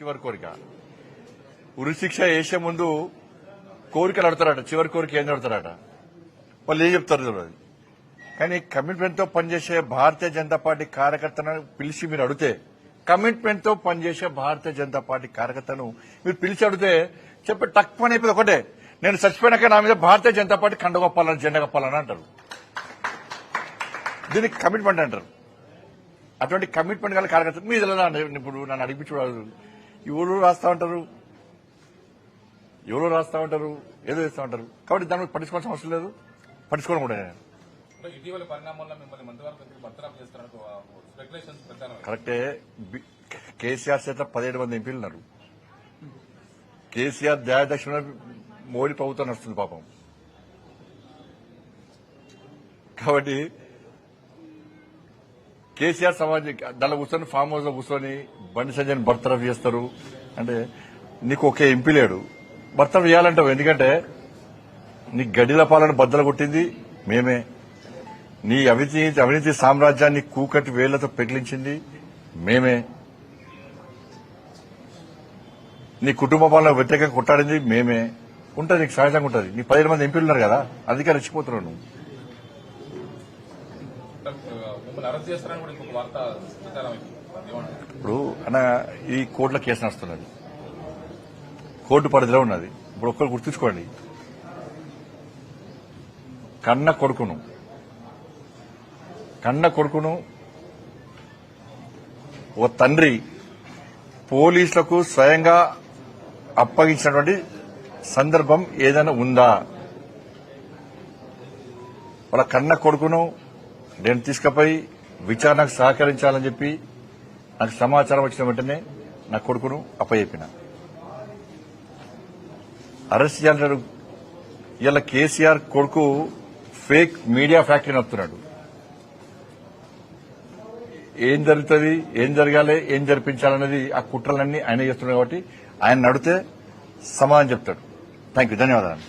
చివరి కోరిక. ఉరిశిక్ష వేసే ముందు కోరికలు అడతారట, చివరి కోరిక ఏం అడతారట, వాళ్ళు ఏం చెప్తారు తెలియదు. కానీ కమిట్మెంట్ తో పనిచేసే భారతీయ జనతా పార్టీ కార్యకర్తను పిలిచి మీరు అడిగితే, కమిట్మెంట్ తో పనిచేసే భారతీయ జనతా పార్టీ కార్యకర్తను మీరు పిలిచి అడిగితే చెప్పి టక్ అని ఒకటే, నేను చచ్చిపోయినాక నా మీద భారతీయ జనతా పార్టీ కండ కప్పాలని, జెండా కప్పాలని అంటారు. దీనికి కమిట్మెంట్ అంటారు. అటువంటి కమిట్మెంట్ గల కార్యకర్తలు మీద ఇప్పుడు నన్ను అడిపించు ఎవరు రాస్తా ఉంటారు, ఎవరో రాస్తా ఉంటారు, ఏదో చేస్తా ఉంటారు. కాబట్టి దాన్ని పట్టించుకోవాల్సిన అవసరం లేదు, పట్టించుకోవడం కూడా. ఇటీవల పరిణామాల్లో మిమ్మల్ని మంత్రివర్గం బర్తరఫ్ చేస్తారని స్పెక్యులేషన్స్ ప్రచారం. కరెక్టే. కేసీఆర్ చేత 17 మంది ఎంపీలు ఉన్నారు. కేసీఆర్ దయాదక్షిణ మోడీ ప్రభుత్వం నడుస్తుంది పాపం. కాబట్టి కేసీఆర్ సమాజం దానిలో కూర్చొని ఫామ్ హౌస్ లో కూర్చొని బండి సంజయ్ బర్తరఫ్ చేస్తారు అంటే నీకు ఒకే ఎంపీ లేడు, బర్తరఫ్ చేయాలంటావు. ఎందుకంటే నీ గడిల పాలన బద్దలు కొట్టింది మేమే, నీ అవినీతి సామ్రాజ్యాన్ని కూకటి వేళ్లతో పెగిలించింది మేమే, నీ కుటుంబ పాలన వ్యతిరేకంగా కొట్టాడింది మేమే. ఉంటుంది, నీకు సహజంగా ఉంటుంది. నీ 17 మంది ఎంపీలు ఉన్నారు కదా, అందుకే రెచ్చిపోతున్నావు నువ్వు. ఇప్పుడు అన్న ఈ కోర్టుల కేసు నడుస్తున్నది, కోర్టు పరిధిలో ఉన్నది. ఇప్పుడు ఒక్కరు గుర్తుంచుకోండి, కన్న కొడుకును ఓ తండ్రి పోలీసులకు స్వయంగా అప్పగించినటువంటి సందర్భం ఏదైనా ఉందా? వాళ్ళ కన్న కొడుకును నేను తీసుకుపోయి విచారణకు సహకరించాలని చెప్పి నాకు సమాచారం వచ్చిన వెంటనే నా కొడుకును అప్పచెప్పిన. అరెస్ట్ చేయాలంటాడు. ఇలా కేసీఆర్ కొడుకు ఫేక్ మీడియా ఫ్యాక్టరీ నడుపుతున్నాడు. ఏం జరుగుతుంది, ఏం జరగాలి, ఏం జరిపించాలనేది ఆ కుట్రలన్నీ ఆయన చేస్తున్నాడు. కాబట్టి ఆయన నడితే సమాధానం చెప్తాడు. థ్యాంక్ యూ, ధన్యవాదాలు.